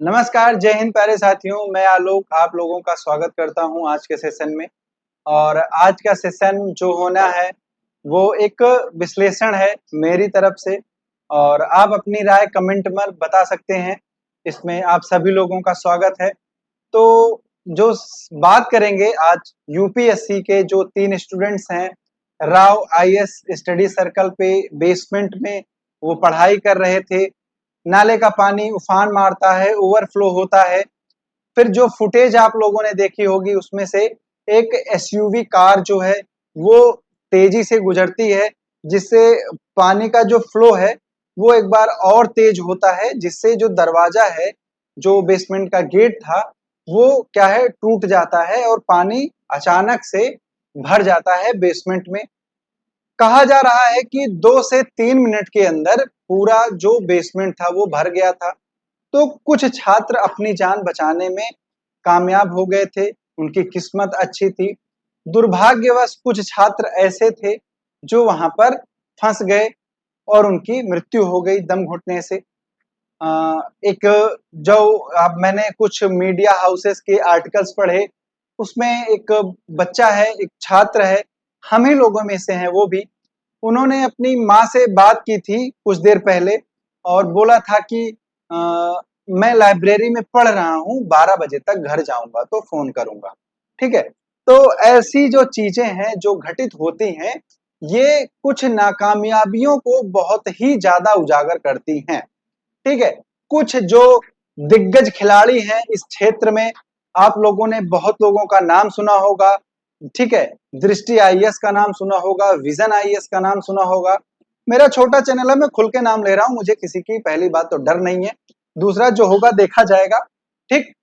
नमस्कार, जय हिंद प्यारे साथियों। मैं आलोक आप लोगों का स्वागत करता हूं आज के सेशन में। और आज का सेशन जो होना है वो एक विश्लेषण है मेरी तरफ से, और आप अपनी राय कमेंट में बता सकते हैं। इसमें आप सभी लोगों का स्वागत है। तो जो बात करेंगे आज यूपीएससी के जो 3 स्टूडेंट्स हैं, राव आईएएस स्टडी सर्कल पे बेसमेंट में वो पढ़ाई कर रहे थे। नाले का पानी उफान मारता है, ओवरफ्लो होता है। फिर जो फुटेज आप लोगों ने देखी होगी उसमें से एक एसयूवी कार जो है वो तेजी से गुजरती है, जिससे पानी का जो फ्लो है वो एक बार और तेज होता है, जिससे जो दरवाजा है, जो बेसमेंट का गेट था, वो क्या है टूट जाता है और पानी अचानक से भर जाता है बेसमेंट में। कहा जा रहा है कि 2 से 3 मिनट के अंदर पूरा जो बेसमेंट था वो भर गया था। तो कुछ छात्र अपनी जान बचाने में कामयाब हो गए थे, उनकी किस्मत अच्छी थी। दुर्भाग्यवश कुछ छात्र ऐसे थे जो वहां पर फंस गए और उनकी मृत्यु हो गई दम घुटने से। एक जो अब मैंने कुछ मीडिया हाउसेस के आर्टिकल्स पढ़े, उसमें एक बच्चा है, एक छात्र है, हम ही लोगों में से हैं वो भी। उन्होंने अपनी माँ से बात की थी कुछ देर पहले और बोला था कि मैं लाइब्रेरी में पढ़ रहा हूँ, 12 बजे तक घर जाऊंगा तो फोन करूंगा। ठीक है। तो ऐसी जो चीजें हैं जो घटित होती हैं, ये कुछ नाकामयाबियों को बहुत ही ज्यादा उजागर करती हैं। ठीक है। कुछ जो दिग्गज खिलाड़ी हैं इस क्षेत्र में, आप लोगों ने बहुत लोगों का नाम सुना होगा। ठीक है। दृष्टि आईएएस का नाम सुना होगा, विजन आईएएस का नाम सुना होगा। मेरा छोटा चैनल है, मैं खुल के नाम ले रहा हूं, मुझे किसी की पहली बात तो डर नहीं है, दूसरा जो होगा देखा जाएगा। ठीक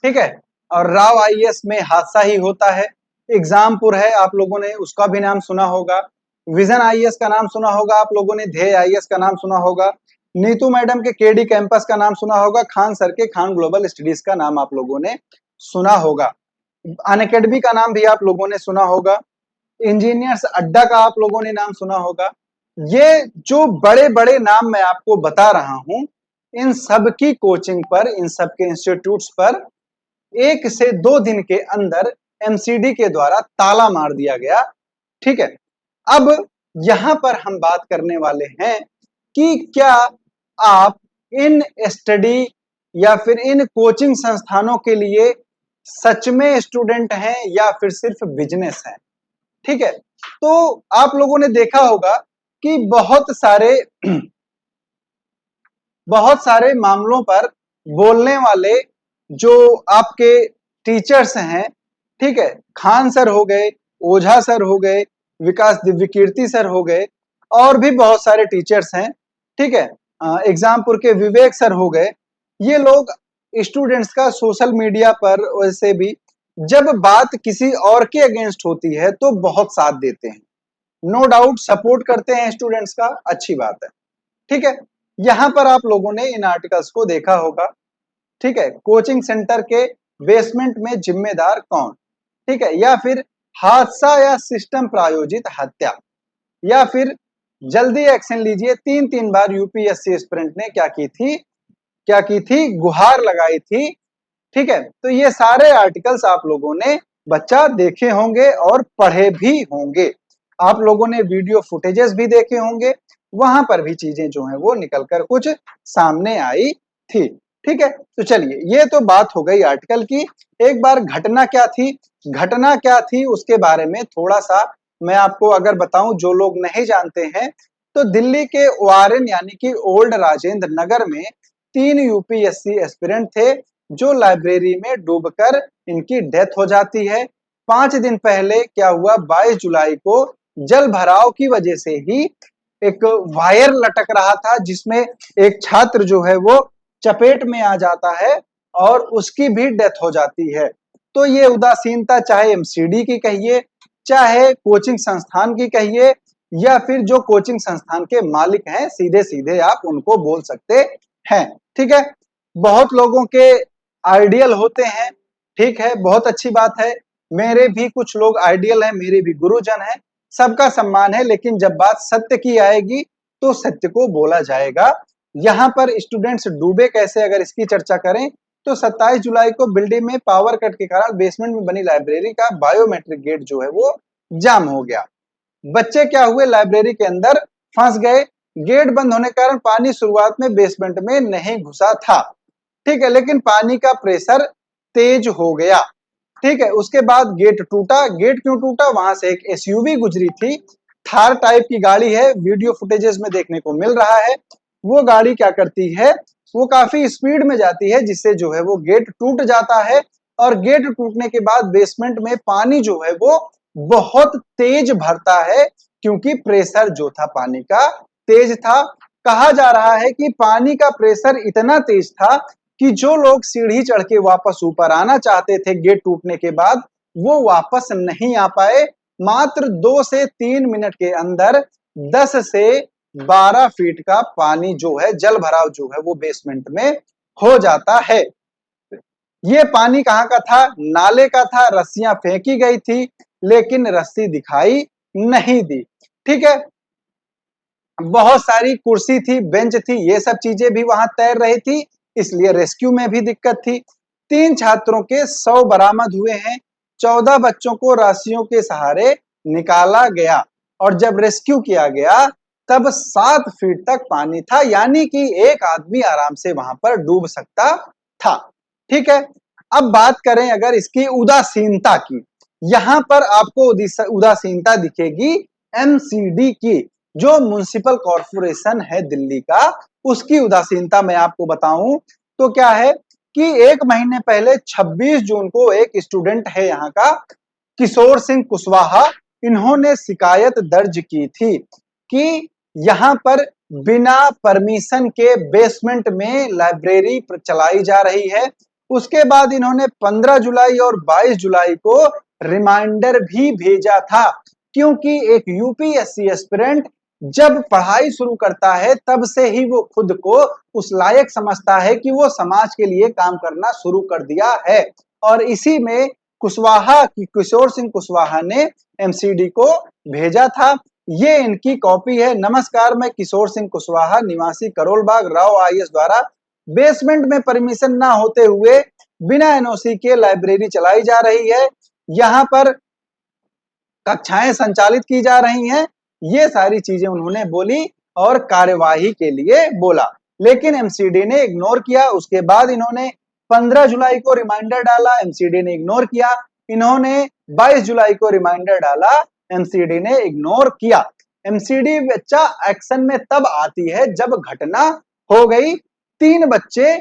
ठीक है। और राव आईएएस में हादसा ही होता है। एग्जामपुर है, आप लोगों ने उसका भी नाम सुना होगा। विजन आईएएस का नाम सुना होगा आप लोगों ने, ध्येय आईएएस का नाम सुना होगा, नीतू मैडम के केडी कैंपस का नाम सुना होगा, खान सर के खान ग्लोबल स्टडीज का नाम आप लोगों ने सुना होगा, अनअकैडमी का नाम भी आप लोगों ने सुना होगा, इंजीनियर्स अड्डा का आप लोगों ने नाम सुना होगा। ये जो बड़े बड़े नाम मैं आपको बता रहा हूं, इन सब की कोचिंग पर, इन सब के इंस्टीट्यूट्स पर 1 से 2 दिन के अंदर एमसीडी के द्वारा ताला मार दिया गया। ठीक है। अब यहां पर हम बात करने वाले हैं कि क्या आप इन स्टडी या फिर इन कोचिंग संस्थानों के लिए सच में स्टूडेंट हैं या फिर सिर्फ बिजनेस है। ठीक है। तो आप लोगों ने देखा होगा कि बहुत सारे मामलों पर बोलने वाले जो आपके टीचर्स हैं, ठीक है, खान सर हो गए, ओझा सर हो गए, विकास दिव्यकीर्ति सर हो गए, और भी बहुत सारे टीचर्स हैं। ठीक है। एग्जामपुर के विवेक सर हो गए। ये लोग स्टूडेंट्स का सोशल मीडिया पर वैसे भी जब बात किसी और के अगेंस्ट होती है तो बहुत साथ देते हैं, नो डाउट सपोर्ट करते हैं स्टूडेंट्स का, अच्छी बात है। ठीक है। यहां पर आप लोगों ने इन आर्टिकल्स को देखा होगा। ठीक है। कोचिंग सेंटर के बेसमेंट में जिम्मेदार कौन, ठीक है, या फिर हादसा या सिस्टम प्रायोजित हत्या, या फिर जल्दी एक्शन लीजिए। 3 बार यूपीएससी एस्पिरेंट ने क्या की थी, गुहार लगाई थी। ठीक है। तो ये सारे आर्टिकल्स आप लोगों ने बच्चा देखे होंगे और पढ़े भी होंगे, आप लोगों ने वीडियो फुटेजेस भी देखे होंगे, वहां पर भी चीजें जो है वो निकलकर कुछ सामने आई थी। ठीक है। तो चलिए, ये तो बात हो गई आर्टिकल की। एक बार घटना क्या थी उसके बारे में थोड़ा सा मैं आपको अगर बताऊं, जो लोग नहीं जानते हैं, तो दिल्ली के वारेन यानी कि ओल्ड राजेंद्र नगर में 3 यूपीएससी एस्पिरेंट थे जो लाइब्रेरी में डूबकर इनकी डेथ हो जाती है। 5 दिन पहले क्या हुआ, 22 जुलाई को जल भराव की वजह से ही एक वायर लटक रहा था जिसमें एक छात्र जो है वो चपेट में आ जाता है और उसकी भी डेथ हो जाती है। तो ये उदासीनता चाहे एमसीडी की कहिए, चाहे कोचिंग संस्थान की कहिए, या फिर जो कोचिंग संस्थान के मालिक हैं, सीधे सीधे आप उनको बोल सकते हैं। ठीक है। बहुत लोगों के आइडियल होते हैं, ठीक है, बहुत अच्छी बात है। मेरे भी कुछ लोग आइडियल हैं, मेरे भी गुरुजन हैं, सबका सम्मान है, लेकिन जब बात सत्य की आएगी तो सत्य को बोला जाएगा। यहाँ पर स्टूडेंट्स डूबे कैसे, अगर इसकी चर्चा करें तो 27 जुलाई को बिल्डिंग में पावर कट के कारण बेसमेंट में बनी लाइब्रेरी का बायोमेट्रिक गेट जो है वो जाम हो गया। बच्चे क्या हुए, लाइब्रेरी के अंदर फंस गए। गेट बंद होने के कारण पानी शुरुआत में बेसमेंट में नहीं घुसा था, ठीक है, लेकिन पानी का प्रेशर तेज हो गया, ठीक है। उसके बाद गेट टूटा। गेट क्यों टूटा, वहां से एक एसयूवी गुजरी थी, थार टाइप की गाड़ी है, वीडियो फुटेजेस में देखने को मिल रहा है। वो गाड़ी क्या करती है, वो काफी स्पीड में जाती है, जिससे जो है वो गेट टूट जाता है। और गेट टूटने के बाद बेसमेंट में पानी जो है वो बहुत तेज भरता है, क्योंकि प्रेशर जो था पानी का तेज था। कहा जा रहा है कि पानी का प्रेशर इतना तेज था कि जो लोग सीढ़ी चढ़ के वापस ऊपर आना चाहते थे गेट टूटने के बाद, वो वापस नहीं आ पाए। मात्र 2 से 3 मिनट के अंदर 10 से 12 फीट का पानी जो है, जल भराव जो है वो बेसमेंट में हो जाता है। ये पानी कहाँ का था, नाले का था। रस्सियां फेंकी गई थी लेकिन रस्सी दिखाई नहीं दी, ठीक है। बहुत सारी कुर्सी थी, बेंच थी, ये सब चीजें भी वहां तैर रही थी, इसलिए रेस्क्यू में भी दिक्कत थी। 3 छात्रों के शव बरामद हुए हैं। 14 बच्चों को रस्सियों के सहारे निकाला गया और जब रेस्क्यू किया गया तब 7 फीट तक पानी था, यानी कि एक आदमी आराम से वहां पर डूब सकता था, ठीक है। अब बात करें अगर इसकी उदासीनता की, यहां पर आपको उदासीनता दिखेगी एमसीडी की, जो म्युनिसिपल कॉर्पोरेशन है दिल्ली का, उसकी उदासीनता मैं आपको बताऊं तो क्या है कि 1 महीने पहले 26 जून को एक स्टूडेंट है यहाँ का, किशोर सिंह कुशवाहा, इन्होंने शिकायत दर्ज की थी कि यहाँ पर बिना परमिशन के बेसमेंट में लाइब्रेरी चलाई जा रही है। उसके बाद इन्होंने 15 जुलाई और 22 जुलाई को रिमाइंडर भी भेजा था, क्योंकि एक यूपीएससी एस्पिरेंट जब पढ़ाई शुरू करता है तब से ही वो खुद को उस लायक समझता है कि वो समाज के लिए काम करना शुरू कर दिया है। और इसी में किशोर सिंह कुशवाहा ने एमसीडी को भेजा था। ये इनकी कॉपी है। नमस्कार, मैं किशोर सिंह कुशवाहा, निवासी करोल बाग, राव आईएएस द्वारा बेसमेंट में परमिशन ना होते हुए बिना एनओसी के लाइब्रेरी चलाई जा रही है। यहाँ पर कक्षाएं संचालित की जा रही हैं। ये सारी चीजें उन्होंने बोली और कार्यवाही के लिए बोला, लेकिन एमसीडी ने इग्नोर किया। उसके बाद इन्होंने 15 जुलाई को रिमाइंडर डाला, एमसीडी ने इग्नोर किया। इन्होंने 22 जुलाई को रिमाइंडर डाला, एमसीडी ने इग्नोर किया। एमसीडी बच्चा एक्शन में तब आती है जब घटना हो गई, 3 बच्चे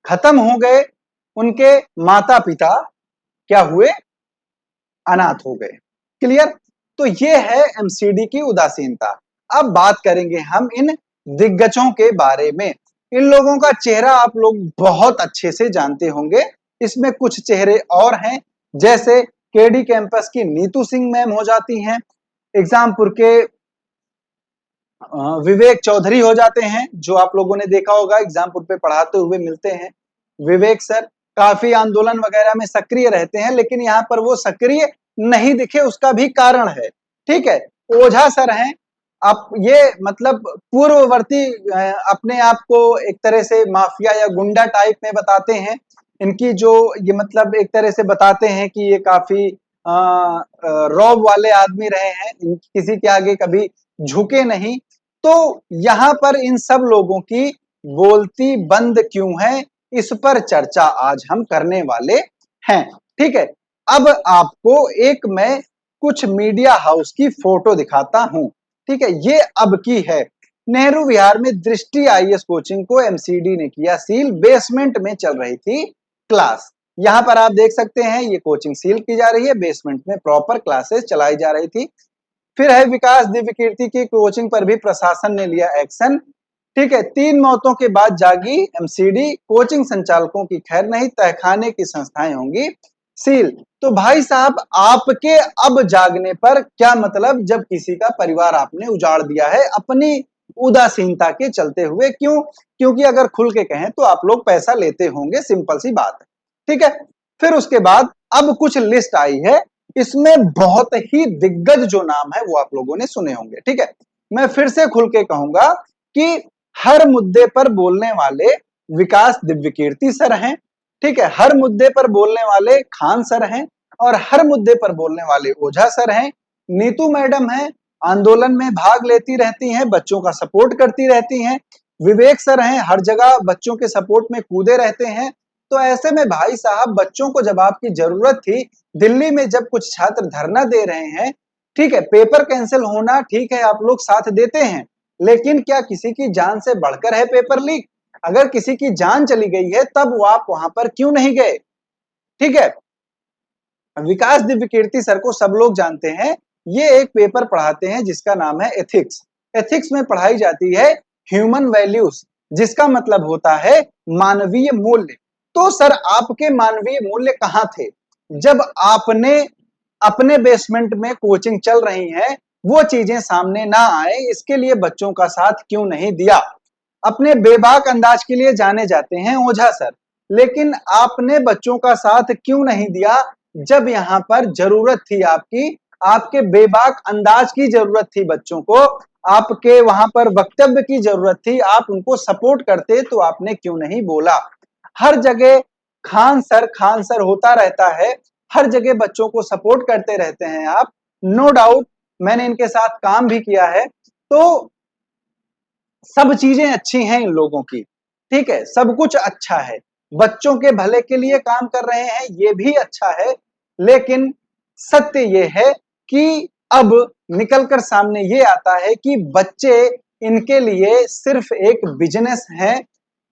खत्म हो गए, उनके माता पिता क्या हुए, अनाथ हो गए। क्लियर? तो ये है एमसीडी की उदासीनता। अब बात करेंगे हम इन दिग्गजों के बारे में। इन लोगों का चेहरा आप लोग बहुत अच्छे से जानते होंगे। इसमें कुछ चेहरे और हैं, जैसे केडी कैंपस की नीतू सिंह मैम हो जाती हैं, एग्जामपुर के विवेक चौधरी हो जाते हैं, जो आप लोगों ने देखा होगा एग्जामपुर पे पढ़ाते हुए मिलते हैं। विवेक सर काफी आंदोलन वगैरह में सक्रिय रहते हैं, लेकिन यहाँ पर वो सक्रिय नहीं दिखे, उसका भी कारण है, ठीक है। ओझा सर हैं, आप ये मतलब पूर्ववर्ती अपने आप को एक तरह से माफिया या गुंडा टाइप में बताते हैं। इनकी जो ये मतलब एक तरह से बताते हैं कि ये काफी रौब वाले आदमी रहे हैं, किसी के आगे कभी झुके नहीं। तो यहाँ पर इन सब लोगों की बोलती बंद क्यों है, इस पर चर्चा आज हम करने वाले हैं, ठीक है। अब आपको एक मैं कुछ मीडिया हाउस की फोटो दिखाता हूं, ठीक है। ये अब की है। नेहरू विहार में दृष्टि आईएएस कोचिंग को एमसीडी ने किया सील, बेसमेंट में चल रही थी क्लास। यहां पर आप देख सकते हैं ये कोचिंग सील की जा रही है, बेसमेंट में प्रॉपर क्लासेस चलाई जा रही थी। फिर है विकास दिव्य कीर्ति की कोचिंग पर भी प्रशासन ने लिया एक्शन, ठीक है। 3 मौतों के बाद जागी एमसीडी, कोचिंग संचालकों की खैर नहीं, तहखाने की संस्थाएं होंगी सील। तो भाई साहब, आपके अब जागने पर क्या मतलब, जब किसी का परिवार आपने उजाड़ दिया है अपनी उदासीनता के चलते हुए। क्यों? क्योंकि अगर खुल के कहें तो आप लोग पैसा लेते होंगे, सिंपल सी बात है, ठीक है। फिर उसके बाद अब कुछ लिस्ट आई है, इसमें बहुत ही दिग्गज जो नाम है वो आप लोगों ने सुने होंगे, ठीक है। मैं फिर से खुल के कहूंगा कि हर मुद्दे पर बोलने वाले विकास दिव्यकीर्ति सर हैं, ठीक है। हर मुद्दे पर बोलने वाले खान सर हैं और हर मुद्दे पर बोलने वाले ओझा सर हैं। नीतू मैडम हैं, आंदोलन में भाग लेती रहती हैं, बच्चों का सपोर्ट करती रहती हैं। विवेक सर हैं, हर जगह बच्चों के सपोर्ट में कूदे रहते हैं। तो ऐसे में भाई साहब, बच्चों को जब आपकी जरूरत थी, दिल्ली में जब कुछ छात्र धरना दे रहे हैं, ठीक है, पेपर कैंसिल होना ठीक है, आप लोग साथ देते हैं, लेकिन क्या किसी की जान से बढ़कर है पेपर लीक? अगर किसी की जान चली गई है तब वो आप वहां पर क्यों नहीं गए? ठीक है। विकास दिव्यकीर्ति सर को सब लोग जानते हैं। ये एक पेपर पढ़ाते हैं जिसका नाम है एथिक्स। एथिक्स में पढ़ाई जाती है ह्यूमन वैल्यूज, जिसका मतलब होता है मानवीय मूल्य। तो सर, आपके मानवीय मूल्य कहाँ थे जब आपने अपने बेसमेंट में कोचिंग चल रही है, वो चीजें सामने ना आए, इसके लिए बच्चों का साथ क्यों नहीं दिया? अपने बेबाक अंदाज के लिए जाने जाते हैं ओझा सर, लेकिन आपने बच्चों का साथ क्यों नहीं दिया जब यहाँ पर जरूरत थी आपकी? आपके बेबाक अंदाज की जरूरत थी बच्चों को, आपके वहां पर वक्तव्य की जरूरत थी, आप उनको सपोर्ट करते तो आपने क्यों नहीं बोला? हर जगह खान सर होता रहता है, हर जगह बच्चों को सपोर्ट करते रहते हैं आप। नो डाउट मैंने इनके साथ काम भी किया है, तो सब चीजें अच्छी हैं इन लोगों की, ठीक है, सब कुछ अच्छा है, बच्चों के भले के लिए काम कर रहे हैं, ये भी अच्छा है। लेकिन सत्य ये है कि अब निकलकर सामने ये आता है कि बच्चे इनके लिए सिर्फ एक बिजनेस है।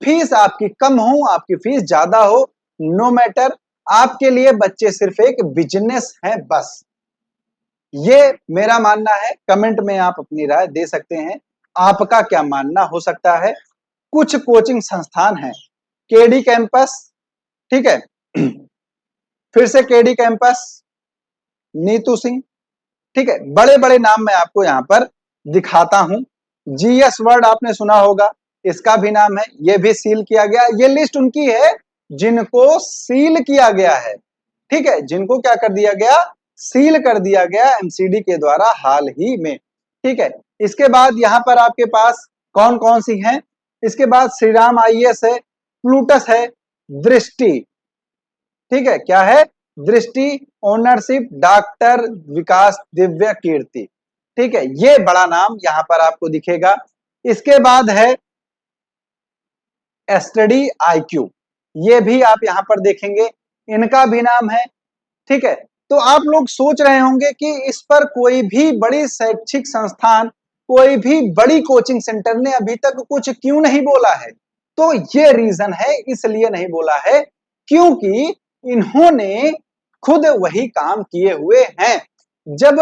फीस आपकी कम हो, आपकी फीस ज्यादा हो, नो मैटर, आपके लिए बच्चे सिर्फ एक बिजनेस है बस। ये मेरा मानना है। कमेंट में आप अपनी राय दे सकते हैं, आपका क्या मानना हो सकता है? कुछ कोचिंग संस्थान हैं, केडी कैंपस, ठीक है, फिर से केडी कैंपस, नीतू सिंह, ठीक है, बड़े बड़े नाम मैं आपको यहां पर दिखाता हूं। जीएस वर्ड आपने सुना होगा, इसका भी नाम है, ये भी सील किया गया। ये लिस्ट उनकी है जिनको सील किया गया है, ठीक है, जिनको क्या कर दिया गया? सील कर दिया गया एमसीडी के द्वारा हाल ही में, ठीक है। इसके बाद यहां पर आपके पास कौन कौन सी हैं? इसके बाद श्री राम आईएएस है, प्लूटस है, दृष्टि, ठीक है, क्या है? दृष्टि, ओनरशिप डॉक्टर विकास दिव्य कीर्ति, ठीक है, ये बड़ा नाम यहां पर आपको दिखेगा। इसके बाद है स्टडी आईक्यू, ये भी आप यहां पर देखेंगे, इनका भी नाम है, ठीक है। तो आप लोग सोच रहे होंगे कि इस पर कोई भी बड़ी शैक्षिक संस्थान, कोई भी बड़ी कोचिंग सेंटर ने अभी तक कुछ क्यों नहीं बोला है? तो ये रीजन है, इसलिए नहीं बोला है क्योंकि इन्होंने खुद वही काम किए हुए हैं। जब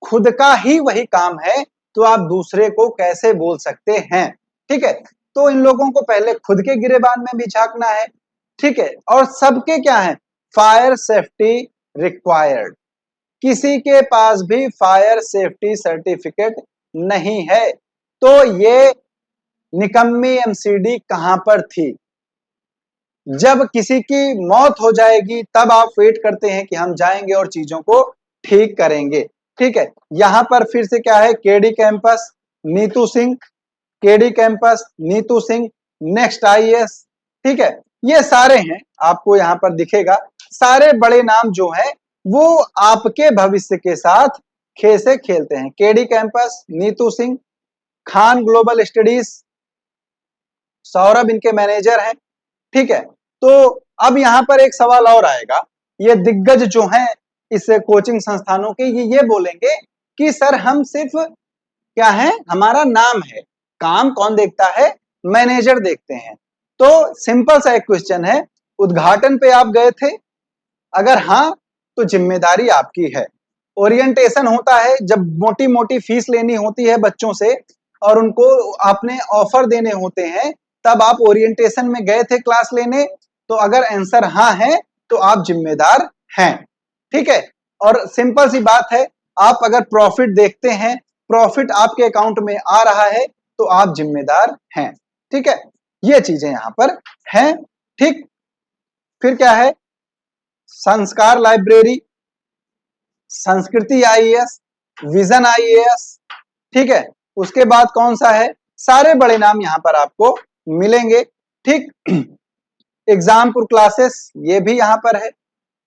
खुद का ही वही काम है तो आप दूसरे को कैसे बोल सकते हैं? ठीक है, तो इन लोगों को पहले खुद के गिरेबान में भी झांकना है, ठीक है। और सबके क्या है? फायर सेफ्टी रिक्वायर्ड, किसी के पास भी फायर सेफ्टी सर्टिफिकेट नहीं है। तो ये निकम्मी एमसीडी कहां पर थी? जब किसी की मौत हो जाएगी तब आप वेट करते हैं कि हम जाएंगे और चीजों को ठीक करेंगे, ठीक है। यहां पर फिर से क्या है? KD campus, Neetu Singh, KD campus, Neetu Singh, next IAS, ठीक है, ये सारे हैं, आपको यहां पर दिखेगा। सारे बड़े नाम जो हैं वो आपके भविष्य के साथ खेसे खेलते हैं। KD campus, Neetu Singh, Khan global studies, Saurabh इनके मैनेजर हैं, ठीक है। तो अब यहां पर एक सवाल और आएगा, ये दिग्गज जो हैं इस कोचिंग संस्थानों के, ये बोलेंगे कि सर हम सिर्फ क्या है, हमारा नाम है, काम कौन देखता है? मैनेजर देखते हैं। तो सिंपल सा एक क्वेश्चन है, उद्घाटन पे आप गए थे? अगर हाँ तो जिम्मेदारी आपकी है। ओरिएंटेशन होता है, जब मोटी मोटी फीस लेनी होती है बच्चों से और उनको आपने ऑफर देने होते हैं, तब आप ओरिएंटेशन में गए थे क्लास लेने, तो अगर आंसर हाँ है तो आप जिम्मेदार हैं, ठीक है। और सिंपल सी बात है, आप अगर प्रॉफिट देखते हैं, प्रॉफिट आपके अकाउंट में आ रहा है तो आप जिम्मेदार हैं, ठीक है। ये चीजें यहां पर हैं, ठीक। फिर क्या है? संस्कार लाइब्रेरी, संस्कृति आईएएस, विजन आईएएस, ठीक है। उसके बाद कौन सा है? सारे बड़े नाम यहाँ पर आपको मिलेंगे। ठीक, एग्जामपुर क्लासेस ये भी यहाँ पर है।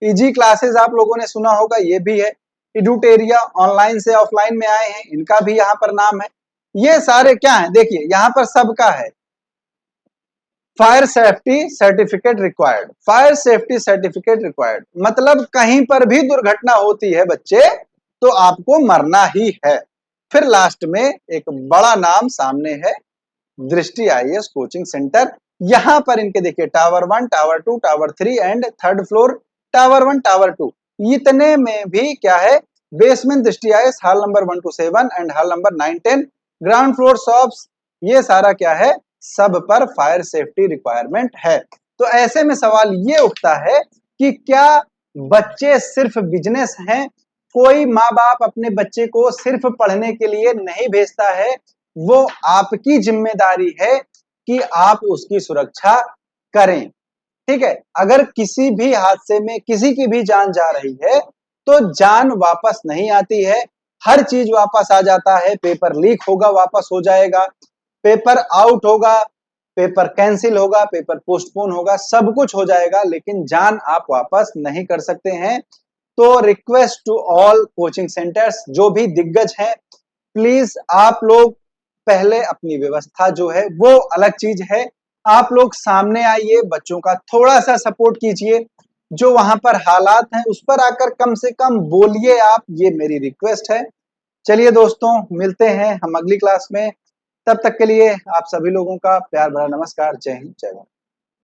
इजी क्लासेस आप लोगों ने सुना होगा, ये भी है। एडुटेरिया ऑनलाइन से ऑफलाइन में आए हैं, इनका भी यहाँ पर नाम है। ये सारे क्या है, देखिए यहाँ पर सबका है fire safety certificate required. Fire safety certificate required मतलब कहीं पर भी दुर्घटना होती है बच्चे तो आपको मरना ही है। फिर लास्ट में एक बड़ा नाम सामने है, दृष्टि आईएएस कोचिंग सेंटर। यहां पर इनके देखिए tower 1, tower 2, tower 3 and third floor, tower 1, tower 2, इतने में भी क्या है, बेसमेंट दृष्टि IAS hall number 1 to 7 and hall number 9, 10, ground floor shops, ये सारा क्या है, सब पर फायर सेफ्टी रिक्वायरमेंट है। तो ऐसे में सवाल ये उठता है कि क्या बच्चे सिर्फ बिजनेस हैं? कोई माँ बाप अपने बच्चे को सिर्फ पढ़ने के लिए नहीं भेजता है, वो आपकी जिम्मेदारी है कि आप उसकी सुरक्षा करें। ठीक है, अगर किसी भी हादसे में किसी की भी जान जा रही है तो जान वापस नहीं आती है, हर चीज वापस आ जाता है। पेपर लीक होगा वापस हो जाएगा, पेपर आउट होगा, पेपर कैंसिल होगा, पेपर पोस्टपोन होगा, सब कुछ हो जाएगा, लेकिन जान आप वापस नहीं कर सकते हैं। तो request to all coaching centres जो भी दिग्गज हैं, प्लीज आप लोग पहले अपनी व्यवस्था जो है वो अलग चीज है, आप लोग सामने आइए, बच्चों का थोड़ा सा सपोर्ट कीजिए, जो वहां पर हालात हैं उस पर आकर कम से कम बोलिए आप, ये मेरी रिक्वेस्ट है। चलिए दोस्तों, मिलते हैं हम अगली क्लास में, तब तक के लिए आप सभी लोगों का प्यार भरा नमस्कार। जय हिंद, जय भारत।